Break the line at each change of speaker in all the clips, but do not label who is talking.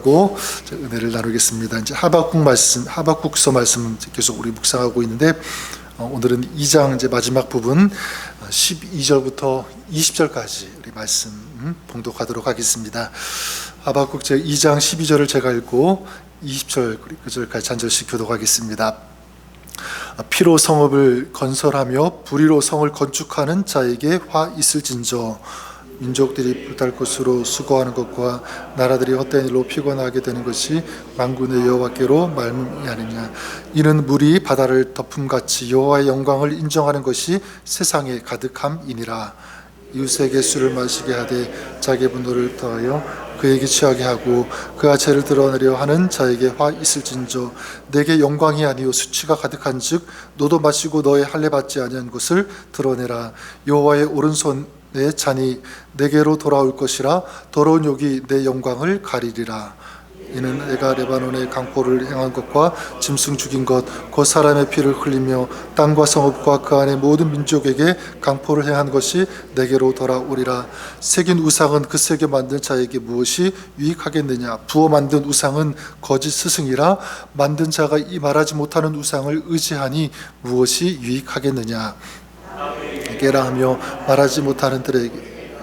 고 은혜를 나누겠습니다. 이제 하박국서 말씀 계속 우리 묵상하고 있는데 오늘은 2장 이제 마지막 부분 12절부터 20절까지 우리 말씀 봉독하도록 하겠습니다. 하박국 제 2장 12절을 제가 읽고 20절까지 한 절씩 교독하겠습니다. 피로 성읍을 건설하며 불의로 성을 건축하는 자에게 화 있을진저. 민족들이 불탈 것으로 수고하는 것과 나라들이 헛된 일로 피곤하게 되는 것이 만군의 여호와께로 말미 아니냐. 이는 물이 바다를 덮음같이 여호와의 영광을 인정하는 것이 세상에 가득함이니라. 이웃에게 술을 마시게 하되 자기 분노를 더하여 그에게 취하게 하고 그가 죄를 드러내려 하는 자에게 화 있을진저. 내게 영광이 아니요 수치가 가득한즉 너도 마시고 너의 할례 받지 아니한 것을 드러내라. 여호와의 오른손 내 잔이 내게로 돌아올 것이라. 더러운 욕이 내 영광을 가리리라. 이는 내가 레바논의 강포를 향한 것과 짐승 죽인 것 곧 사람의 피를 흘리며 땅과 성읍과 그 안의 모든 민족에게 강포를 행한 것이 내게로 돌아오리라. 새긴 우상은 그 새겨 만든 자에게 무엇이 유익하겠느냐. 부어 만든 우상은 거짓 스승이라. 만든 자가 이 말하지 못하는 우상을 의지하니 무엇이 유익하겠느냐. 깨라 하며 말하지 못하는 들에게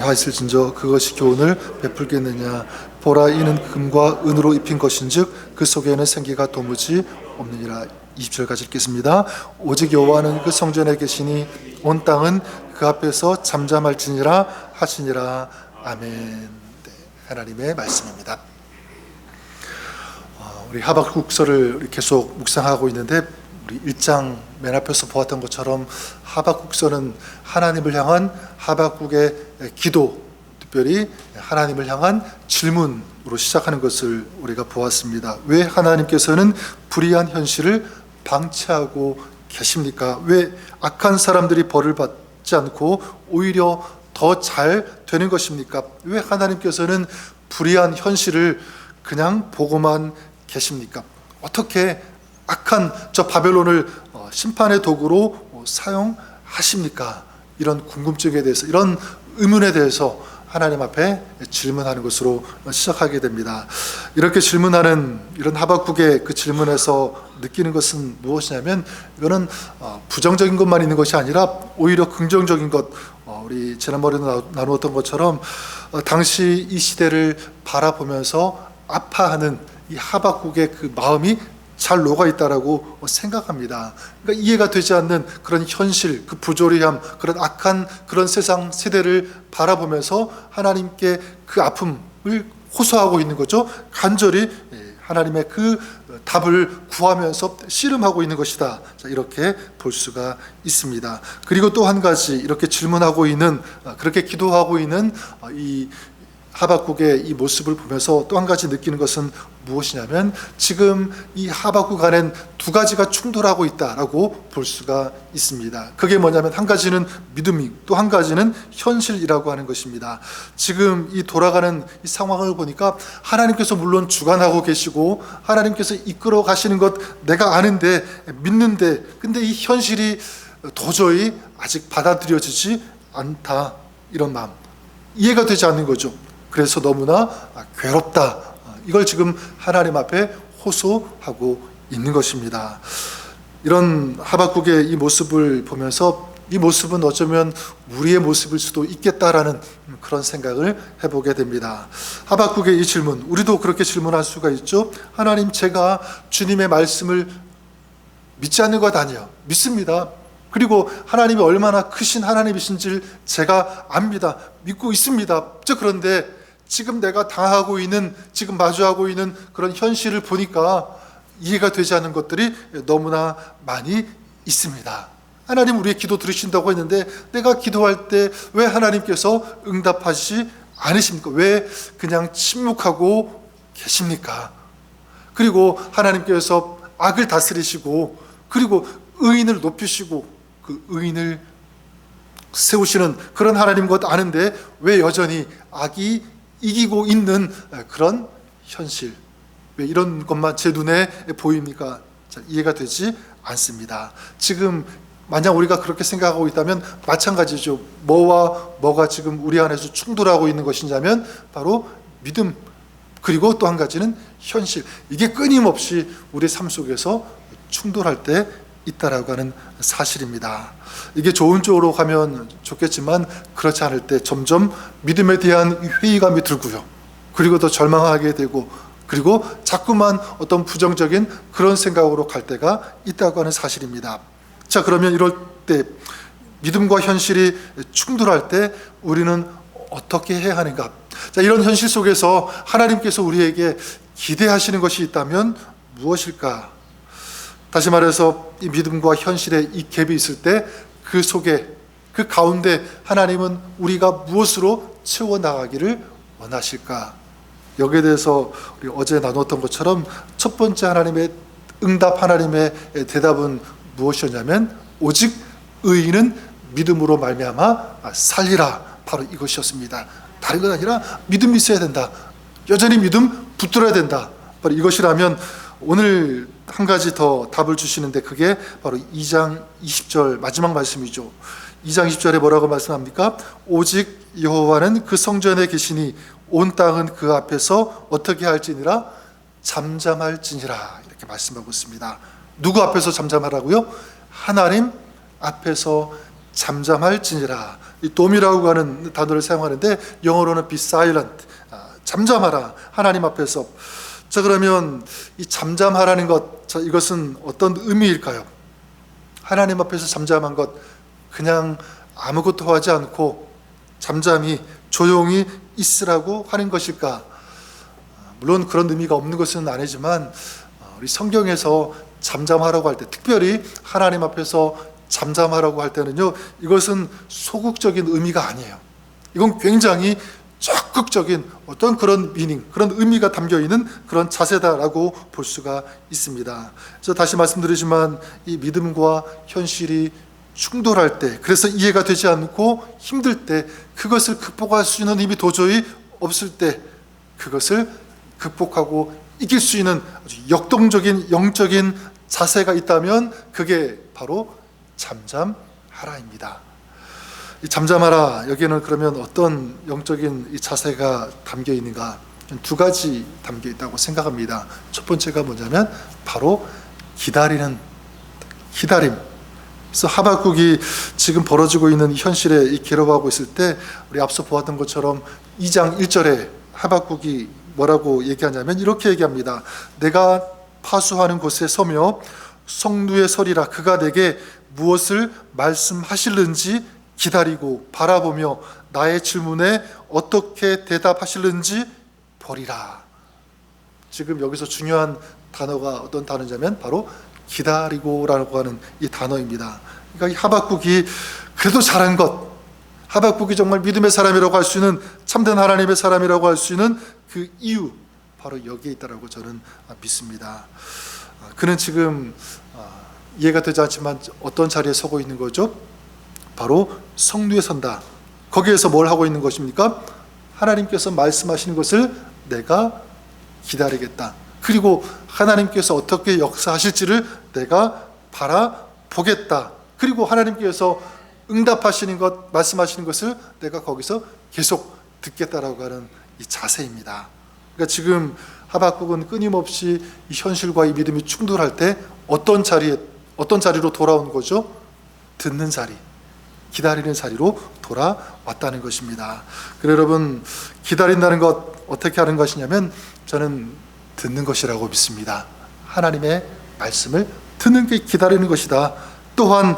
화 있을진저 그것이 교훈을 베풀겠느냐. 보라, 이는 금과 은으로 입힌 것인즉 그 속에는 생기가 도무지 없느니라. 20절까지 읽겠습니다. 오직 여호와는 그 성전에 계시니 온 땅은 그 앞에서 잠잠할지니라 하시니라. 아멘. 네, 하나님의 말씀입니다. 우리 하박국서를 계속 묵상하고 있는데 우리 1장 맨 앞에서 보았던 것처럼 하박국서는 하나님을 향한 하박국의 기도, 특별히 하나님을 향한 질문으로 시작하는 것을 우리가 보았습니다. 왜 하나님께서는 불의한 현실을 방치하고 계십니까? 왜 악한 사람들이 벌을 받지 않고 오히려 더 잘 되는 것입니까? 왜 하나님께서는 불의한 현실을 그냥 보고만 계십니까? 어떻게 악한 저 바벨론을 심판의 도구로 사용하십니까? 이런 궁금증에 대해서, 이런 의문에 대해서 하나님 앞에 질문하는 것으로 시작하게 됩니다. 이렇게 질문하는 이런 하박국의 그 질문에서 느끼는 것은 무엇이냐면, 이거는 부정적인 것만 있는 것이 아니라 오히려 긍정적인 것, 우리 지난번에도 나누었던 것처럼 당시 이 시대를 바라보면서 아파하는 이 하박국의 그 마음이 잘 녹아있다라고 생각합니다. 그러니까 이해가 되지 않는 그런 현실, 그 부조리함, 그런 악한 그런 세상 세대를 바라보면서 하나님께 그 아픔을 호소하고 있는 거죠. 간절히 하나님의 그 답을 구하면서 씨름하고 있는 것이다. 이렇게 볼 수가 있습니다. 그리고 또 한 가지, 이렇게 질문하고 있는, 그렇게 기도하고 있는 이 하박국의 이 모습을 보면서 또 한 가지 느끼는 것은 무엇이냐면, 지금 이 하박국 안엔 두 가지가 충돌하고 있다라고 볼 수가 있습니다. 그게 뭐냐면, 한 가지는 믿음이, 또 한 가지는 현실이라고 하는 것입니다. 지금 이 돌아가는 이 상황을 보니까 하나님께서 물론 주관하고 계시고 하나님께서 이끌어 가시는 것 내가 아는데, 믿는데, 근데 이 현실이 도저히 아직 받아들여지지 않다, 이런 마음, 이해가 되지 않는 거죠. 그래서 너무나 괴롭다, 이걸 지금 하나님 앞에 호소하고 있는 것입니다. 이런 하박국의 이 모습을 보면서, 이 모습은 어쩌면 우리의 모습일 수도 있겠다라는 그런 생각을 해보게 됩니다. 하박국의 이 질문, 우리도 그렇게 질문할 수가 있죠. 하나님, 제가 주님의 말씀을 믿지 않는 것 아니에요. 믿습니다. 그리고 하나님이 얼마나 크신 하나님이신지를 제가 압니다. 믿고 있습니다. 그런데 지금 내가 당하고 있는, 지금 마주하고 있는 그런 현실을 보니까 이해가 되지 않는 것들이 너무나 많이 있습니다. 하나님, 우리의 기도 들으신다고 했는데 내가 기도할 때 왜 하나님께서 응답하시지 않으십니까? 왜 그냥 침묵하고 계십니까? 그리고 하나님께서 악을 다스리시고, 그리고 의인을 높이시고 그 의인을 세우시는 그런 하나님 것 아는데 왜 여전히 악이 이기고 있는 그런 현실, 왜 이런 것만 제 눈에 보입니까? 이해가 되지 않습니다. 지금 만약 우리가 그렇게 생각하고 있다면 마찬가지죠. 뭐와 뭐가 지금 우리 안에서 충돌하고 있는 것이냐면 바로 믿음, 그리고 또 한 가지는 현실. 이게 끊임없이 우리 삶 속에서 충돌할 때 있다라고 하는 사실입니다. 이게 좋은 쪽으로 가면 좋겠지만 그렇지 않을 때 점점 믿음에 대한 회의감이 들고요. 그리고 더 절망하게 되고, 그리고 자꾸만 어떤 부정적인 그런 생각으로 갈 때가 있다고 하는 사실입니다. 자, 그러면 이럴 때 믿음과 현실이 충돌할 때 우리는 어떻게 해야 하는가? 자, 이런 현실 속에서 하나님께서 우리에게 기대하시는 것이 있다면 무엇일까? 다시 말해서 이 믿음과 현실의 이 갭이 있을 때 그 속에, 그 가운데 하나님은 우리가 무엇으로 채워나가기를 원하실까? 여기에 대해서 우리 어제 나눴던 것처럼 첫 번째 하나님의 응답, 하나님의 대답은 무엇이었냐면 오직 의인은 믿음으로 말미암아 살리라. 바로 이것이었습니다. 다른 건 아니라 믿음이 있어야 된다. 여전히 믿음 붙들어야 된다. 바로 이것이라면 오늘 한 가지 더 답을 주시는데 그게 바로 2장 20절 마지막 말씀이죠. 2장 20절에 뭐라고 말씀합니까? 오직 여호와는 그 성전에 계시니 온 땅은 그 앞에서 어떻게 할지니라 잠잠할지니라 이렇게 말씀하고 있습니다. 누구 앞에서 잠잠하라고요? 하나님 앞에서 잠잠할지니라. 이 돔이라고 하는 단어를 사용하는데 영어로는 be silent, 잠잠하라. 하나님 앞에서. 자, 그러면 이 잠잠하라는 것, 자, 이것은 어떤 의미일까요? 하나님 앞에서 잠잠한 것, 그냥 아무것도 하지 않고 잠잠히 조용히 있으라고 하는 것일까? 물론 그런 의미가 없는 것은 아니지만 우리 성경에서 잠잠하라고 할 때, 특별히 하나님 앞에서 잠잠하라고 할 때는요, 이것은 소극적인 의미가 아니에요. 이건 굉장히 적극적인 어떤 그런 미닝, 그런 의미가 담겨있는 그런 자세다라고 볼 수가 있습니다. 그래서 다시 말씀드리지만 이 믿음과 현실이 충돌할 때, 그래서 이해가 되지 않고 힘들 때, 그것을 극복할 수 있는 힘이 도저히 없을 때 그것을 극복하고 이길 수 있는 아주 역동적인 영적인 자세가 있다면 그게 바로 잠잠하라입니다. 이 잠잠하라, 여기에는 그러면 어떤 영적인 이 자세가 담겨 있는가? 두 가지 담겨 있다고 생각합니다. 첫 번째가 뭐냐면 바로 기다리는 기다림. 그래서 하박국이 지금 벌어지고 있는 현실에 괴로워하고 있을 때 우리 앞서 보았던 것처럼 2장 1절에 하박국이 뭐라고 얘기하냐면 이렇게 얘기합니다. 내가 파수하는 곳에 서며 성루에 서리라. 그가 내게 무엇을 말씀하실는지 기다리고 바라보며 나의 질문에 어떻게 대답하실는지 보리라. 지금 여기서 중요한 단어가 어떤 단어냐면 바로 기다리고라고 하는 이 단어입니다. 그러니까 이 하박국이 그래도 잘한 것, 하박국이 정말 믿음의 사람이라고 할 수 있는, 참된 하나님의 사람이라고 할 수 있는 그 이유, 바로 여기에 있다라고 저는 믿습니다. 그는 지금 이해가 되지 않지만 어떤 자리에 서고 있는 거죠? 바로 성루에 선다. 거기에서 뭘 하고 있는 것입니까? 하나님께서 말씀하시는 것을 내가 기다리겠다. 그리고 하나님께서 어떻게 역사하실지를 내가 바라보겠다. 그리고 하나님께서 응답하시는 것, 말씀하시는 것을 내가 거기서 계속 듣겠다라고 하는 이 자세입니다. 그러니까 지금 하박국은 끊임없이 이 현실과 이 믿음이 충돌할 때 어떤 자리로 돌아온 거죠? 듣는 자리, 기다리는 자리로 돌아왔다는 것입니다. 그래서 여러분, 기다린다는 것 어떻게 하는 것이냐면 저는 듣는 것이라고 믿습니다. 하나님의 말씀을 듣는 게 기다리는 것이다. 또한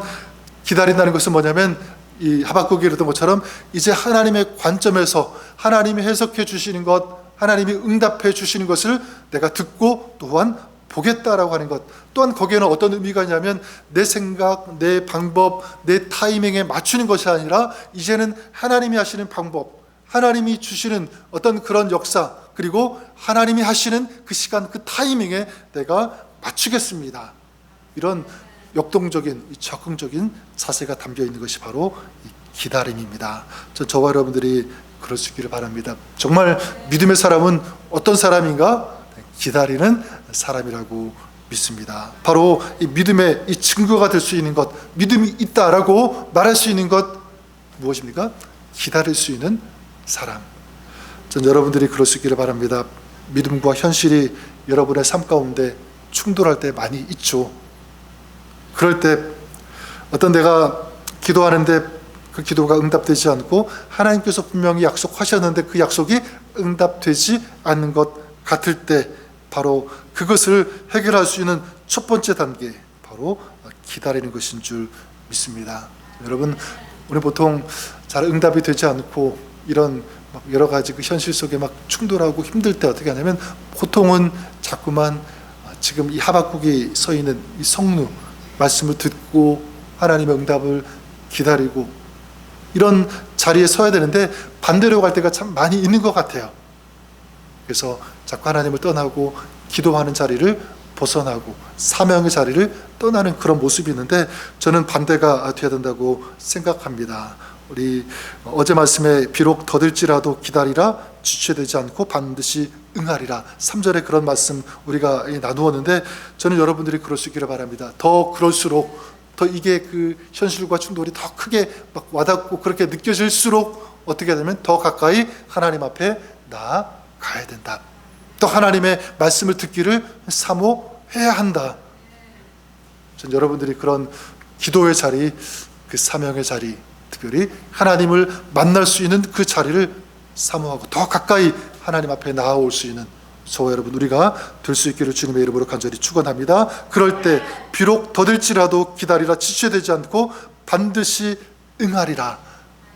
기다린다는 것은 뭐냐면 이 하박국이 그랬던 것처럼 이제 하나님의 관점에서 하나님이 해석해 주시는 것, 하나님이 응답해 주시는 것을 내가 듣고 또한 보겠다라고 하는 것. 또한 거기에는 어떤 의미가 있냐면 내 생각, 내 방법, 내 타이밍에 맞추는 것이 아니라 이제는 하나님이 하시는 방법, 하나님이 주시는 어떤 그런 역사, 그리고 하나님이 하시는 그 시간, 그 타이밍에 내가 맞추겠습니다. 이런 역동적인, 적극적인 자세가 담겨 있는 것이 바로 기다림입니다. 저와 여러분들이 그럴 수 있기를 바랍니다. 정말 믿음의 사람은 어떤 사람인가? 기다리는 사람이라고 믿습니다. 바로 이 믿음의 이 증거가 될 수 있는 것, 믿음이 있다라고 말할 수 있는 것 무엇입니까? 기다릴 수 있는 사람. 전 여러분들이 그럴 수 있기를 바랍니다. 믿음과 현실이 여러분의 삶 가운데 충돌할 때 많이 있죠. 그럴 때 어떤 내가 기도하는데 그 기도가 응답되지 않고 하나님께서 분명히 약속하셨는데 그 약속이 응답되지 않는 것 같을 때 바로 그것을 해결할 수 있는 첫 번째 단계, 바로 기다리는 것인 줄 믿습니다. 여러분, 우리 보통 잘 응답이 되지 않고 이런 여러 가지 그 현실 속에 막 충돌하고 힘들 때 어떻게 하냐면 보통은 자꾸만 지금 이 하박국이 서 있는 이 성루 말씀을 듣고 하나님의 응답을 기다리고 이런 자리에 서야 되는데 반대로 갈 때가 참 많이 있는 것 같아요. 그래서 자꾸 하나님을 떠나고 기도하는 자리를 벗어나고 사명의 자리를 떠나는 그런 모습이 있는데 저는 반대가 되어야 된다고 생각합니다. 우리 어제 말씀에 비록 더딜지라도 기다리라 주체되지 않고 반드시 응하리라 3절에 그런 말씀 우리가 나누었는데 저는 여러분들이 그럴 수 있기를 바랍니다. 더 그럴수록 더 이게 그 현실과 충돌이 더 크게 막 와닿고 그렇게 느껴질수록 어떻게 되면 더 가까이 하나님 앞에 나아가야 된다. 또 하나님의 말씀을 듣기를 사모해야 한다. 전 여러분들이 그런 기도의 자리, 그 사명의 자리, 특별히 하나님을 만날 수 있는 그 자리를 사모하고 더 가까이 하나님 앞에 나아올 수 있는 저와 여러분 우리가 될 수 있기를 주님의 이름으로 간절히 축원합니다. 그럴 때 비록 더딜지라도 기다리라 지체되지 않고 반드시 응하리라.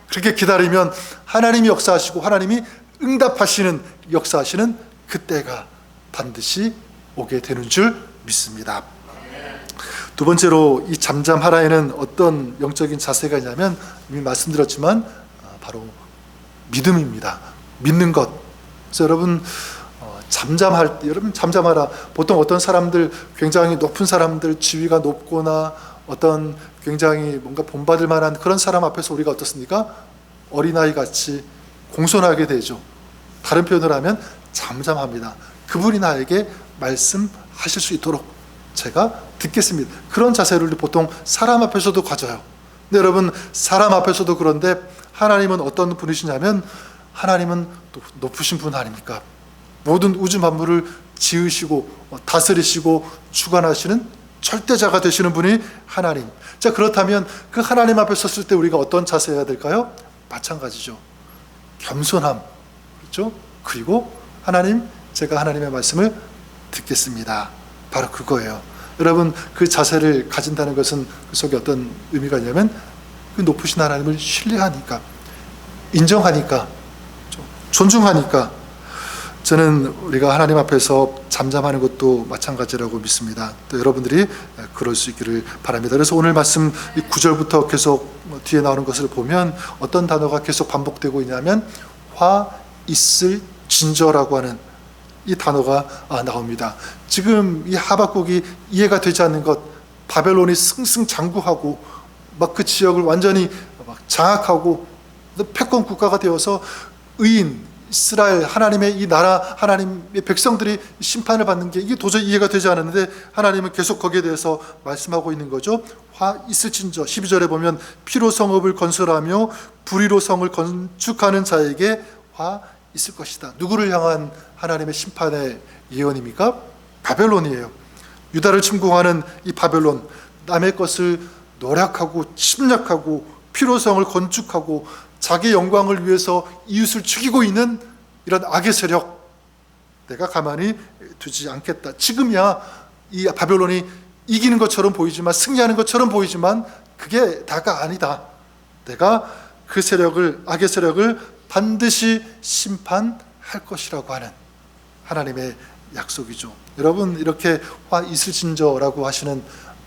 그렇게 기다리면 하나님이 역사하시고 하나님이 응답하시는 역사하시는 그때가 반드시 오게 되는 줄 믿습니다. 두 번째로 이 잠잠하라에는 어떤 영적인 자세가 있냐면 이미 말씀드렸지만 바로 믿음입니다. 믿는 것. 그래서 여러분 잠잠할 때 여러분 잠잠하라. 보통 어떤 사람들 굉장히 높은 사람들 지위가 높거나 어떤 굉장히 뭔가 본받을 만한 그런 사람 앞에서 우리가 어떻습니까? 어린아이 같이 공손하게 되죠. 다른 표현을 하면 잠잠합니다. 그분이 나에게 말씀하실 수 있도록 제가 듣겠습니다. 그런 자세를 보통 사람 앞에서도 가져요. 근데 여러분 사람 앞에서도 그런데 하나님은 어떤 분이시냐면 하나님은 또 높으신 분 아닙니까? 모든 우주 만물을 지으시고 다스리시고 주관하시는 절대자가 되시는 분이 하나님. 자, 그렇다면 그 하나님 앞에 섰을 때 우리가 어떤 자세여야 될까요? 마찬가지죠. 겸손함. 그렇죠? 그리고 하나님, 제가 하나님의 말씀을 듣겠습니다. 바로 그거예요. 여러분 그 자세를 가진다는 것은 그 속에 어떤 의미가 있냐면 그 높으신 하나님을 신뢰하니까, 인정하니까, 존중하니까 저는 우리가 하나님 앞에서 잠잠하는 것도 마찬가지라고 믿습니다. 또 여러분들이 그럴 수 있기를 바랍니다. 그래서 오늘 말씀 9절부터 계속 뒤에 나오는 것을 보면 어떤 단어가 계속 반복되고 있냐면 화 있을 진저라고 하는 이 단어가 나옵니다. 지금 이 하박국이 이해가 되지 않는 것, 바벨론이 승승장구하고 막 그 지역을 완전히 막 장악하고 패권 국가가 되어서 의인 이스라엘 하나님의 이 나라 하나님의 백성들이 심판을 받는 게 이게 도저히 이해가 되지 않았는데 하나님은 계속 거기에 대해서 말씀하고 있는 거죠. 화 있을진저 12절에 보면 피로 성읍을 건설하며 불의로 성을 건축하는 자에게 화 있을 것이다. 누구를 향한 하나님의 심판의 예언입니까? 바벨론이에요. 유다를 침공하는 이 바벨론, 남의 것을 노략하고 침략하고 피로성을 건축하고 자기 영광을 위해서 이웃을 죽이고 있는 이런 악의 세력, 내가 가만히 두지 않겠다. 지금이야 이 바벨론이 이기는 것처럼 보이지만, 승리하는 것처럼 보이지만 그게 다가 아니다. 내가 그 세력을, 악의 세력을 반드시 심판할 것이라고 하는 하나님의 약속이죠. 여러분 이렇게 화 있을진저라고 하시는,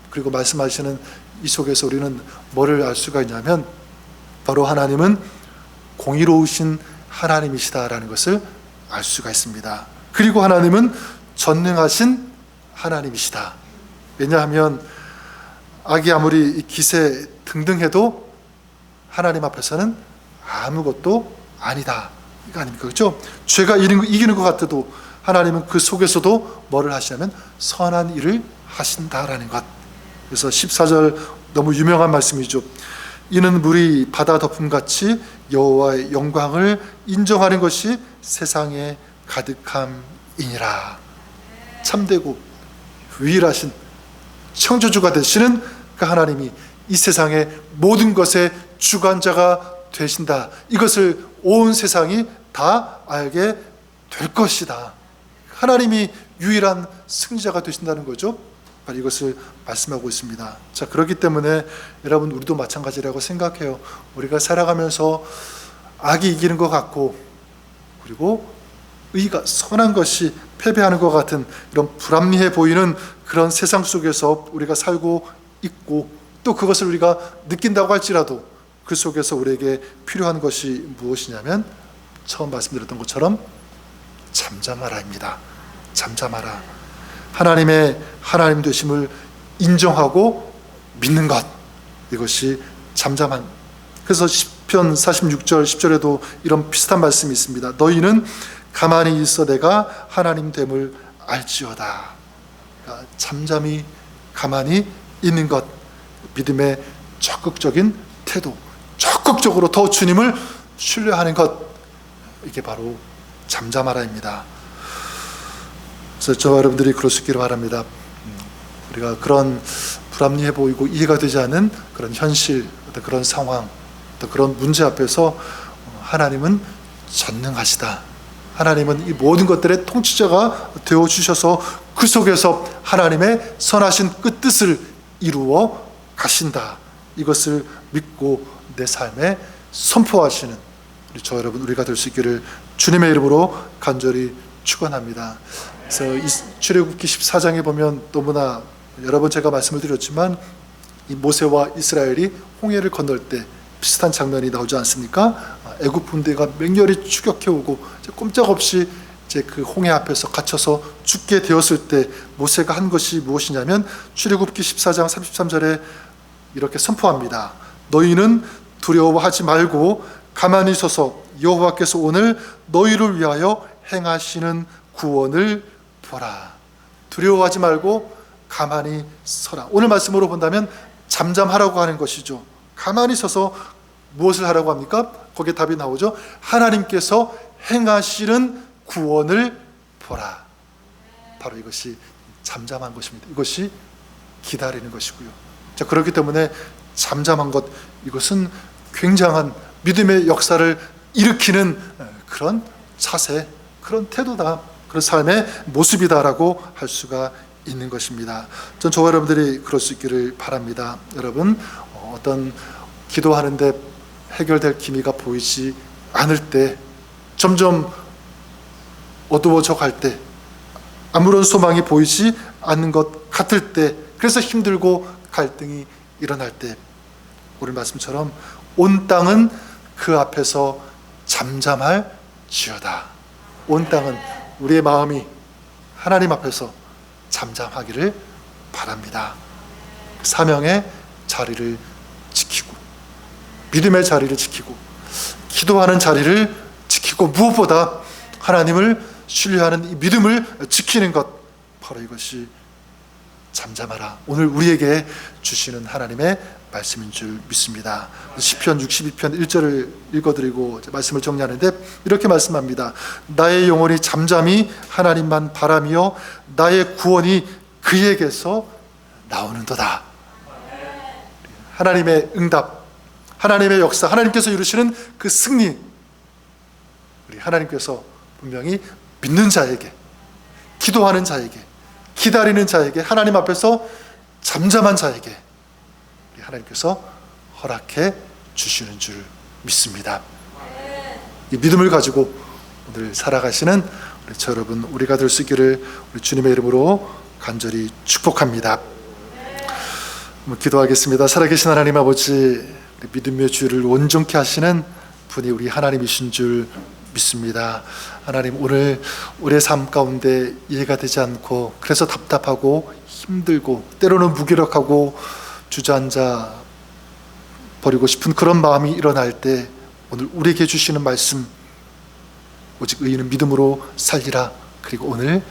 그리고 말씀하시는 이 속에서 우리는 뭐를 알 수가 있냐면 바로 하나님은 공의로우신 하나님이시다라는 것을 알 수가 있습니다. 그리고 하나님은 전능하신 하나님이시다. 왜냐하면 악이 아무리 기세 등등해도 하나님 앞에서는 아무것도 아니다, 이거 아닙니까? 그렇죠? 죄가 이기는 것 같아도 하나님은 그 속에서도 뭐를 하시냐면 선한 일을 하신다라는 것. 그래서 14절 너무 유명한 말씀이죠. 이는 물이 바다 덮음같이 여호와의 영광을 인정하는 것이 세상에 가득함이니라. 이니라. 참되고 유일하신 창조주가 되시는 그 하나님이 이 세상의 모든 것의 주관자가 되신다. 이것을 온 세상이 다 알게 될 것이다. 하나님이 유일한 승리자가 되신다는 거죠. 바로 이것을 말씀하고 있습니다. 자, 그렇기 때문에 여러분, 우리도 마찬가지라고 생각해요. 우리가 살아가면서 악이 이기는 것 같고, 그리고 의가, 선한 것이 패배하는 것 같은 이런 불합리해 보이는 그런 세상 속에서 우리가 살고 있고, 또 그것을 우리가 느낀다고 할지라도 그 속에서 우리에게 필요한 것이 무엇이냐면 처음 말씀드렸던 것처럼 잠잠하라입니다. 잠잠하라. 하나님의 하나님 되심을 인정하고 믿는 것, 이것이 잠잠한. 그래서 시편 46절 10절에도 이런 비슷한 말씀이 있습니다. 너희는 가만히 있어 내가 하나님 됨을 알지어다. 그러니까 잠잠히 가만히 있는 것, 믿음의 적극적인 태도, 적극적으로 더 주님을 신뢰하는 것, 이게 바로 잠잠하라입니다. 그래서 저와 여러분들이 그럴 수 있기를 바랍니다. 우리가 그런 불합리해 보이고 이해가 되지 않는 그런 현실, 어떤 그런 상황, 어떤 그런 문제 앞에서 하나님은 전능하시다. 하나님은 이 모든 것들의 통치자가 되어주셔서 그 속에서 하나님의 선하신 그 뜻을 이루어 가신다. 이것을 믿고 내 삶에 선포하시는 우리 저 여러분, 우리가 될 수 있기를 주님의 이름으로 간절히 축원합니다. 그래서 이 출애굽기 14장에 보면 너무나 여러 번 제가 말씀을 드렸지만 이 모세와 이스라엘이 홍해를 건널 때 비슷한 장면이 나오지 않습니까? 애굽 군대가 맹렬히 추격해 오고 꼼짝없이 이제 그 홍해 앞에서 갇혀서 죽게 되었을 때 모세가 한 것이 무엇이냐면 출애굽기 14장 33절에 이렇게 선포합니다. 너희는 두려워하지 말고 가만히 서서 여호와께서 오늘 너희를 위하여 행하시는 구원을 보라. 두려워하지 말고 가만히 서라. 오늘 말씀으로 본다면 잠잠하라고 하는 것이죠. 가만히 서서 무엇을 하라고 합니까? 거기에 답이 나오죠. 하나님께서 행하시는 구원을 보라. 바로 이것이 잠잠한 것입니다. 이것이 기다리는 것이고요. 자, 그렇기 때문에 잠잠한 것, 이것은 굉장한 믿음의 역사를 일으키는 그런 자세, 그런 태도다, 그런 삶의 모습이다라고 할 수가 있는 것입니다. 전 저와 여러분들이 그럴 수 있기를 바랍니다. 여러분, 어떤 기도하는데 해결될 기미가 보이지 않을 때, 점점 어두워져 갈 때, 아무런 소망이 보이지 않는 것 같을 때, 그래서 힘들고 갈등이 일어날 때, 오늘 말씀처럼 온 땅은 그 앞에서 잠잠할 지어다. 온 땅은, 우리의 마음이 하나님 앞에서 잠잠하기를 바랍니다. 사명의 자리를 지키고, 믿음의 자리를 지키고, 기도하는 자리를 지키고, 무엇보다 하나님을 신뢰하는 이 믿음을 지키는 것, 바로 이것이 잠잠하라, 오늘 우리에게 주시는 하나님의 말씀인 줄 믿습니다. 시편 62편 1절을 읽어드리고 말씀을 정리하는데 이렇게 말씀합니다. 나의 영혼이 잠잠히 하나님만 바라며 나의 구원이 그에게서 나오는도다. 하나님의 응답, 하나님의 역사, 하나님께서 이루시는 그 승리, 우리 하나님께서 분명히 믿는 자에게, 기도하는 자에게, 기다리는 자에게, 하나님 앞에서 잠잠한 자에게 하나님께서 허락해 주시는 줄 믿습니다. 이 믿음을 가지고 오늘 살아가시는 우리 저 여러분, 우리가 될 수 있기를 우리 주님의 이름으로 간절히 축복합니다. 기도하겠습니다. 살아계신 하나님 아버지, 믿음의 주를 온전케 하시는 분이 우리 하나님이신 줄 믿습니다. 하나님, 오늘 우리의 삶 가운데 이해가 되지 않고 그래서 답답하고 힘들고 때로는 무기력하고 주저앉아 버리고 싶은 그런 마음이 일어날 때 오늘 우리에게 주시는 말씀, 오직 의인은 믿음으로 살리라, 그리고 오늘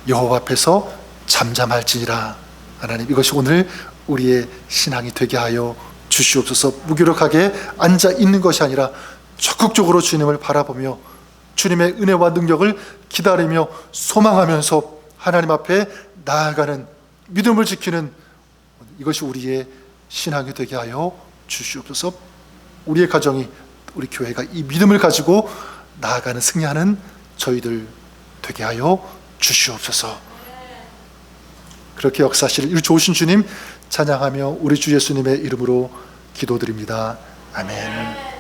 여호와 앞에서 잠잠할지니라. 하나님, 이것이 오늘 우리의 신앙이 되게 하여 주시옵소서. 무기력하게 앉아 있는 것이 아니라 적극적으로 주님을 바라보며 주님의 은혜와 능력을 기다리며 소망하면서 하나님 앞에 나아가는 믿음을 지키는 이것이 우리의 신앙이 되게 하여 주시옵소서. 우리의 가정이, 우리 교회가 이 믿음을 가지고 나아가는 승리하는 저희들 되게 하여 주시옵소서. 그렇게 역사하실 일 좋으신 주님 찬양하며 우리 주 예수님의 이름으로 기도드립니다. 아멘.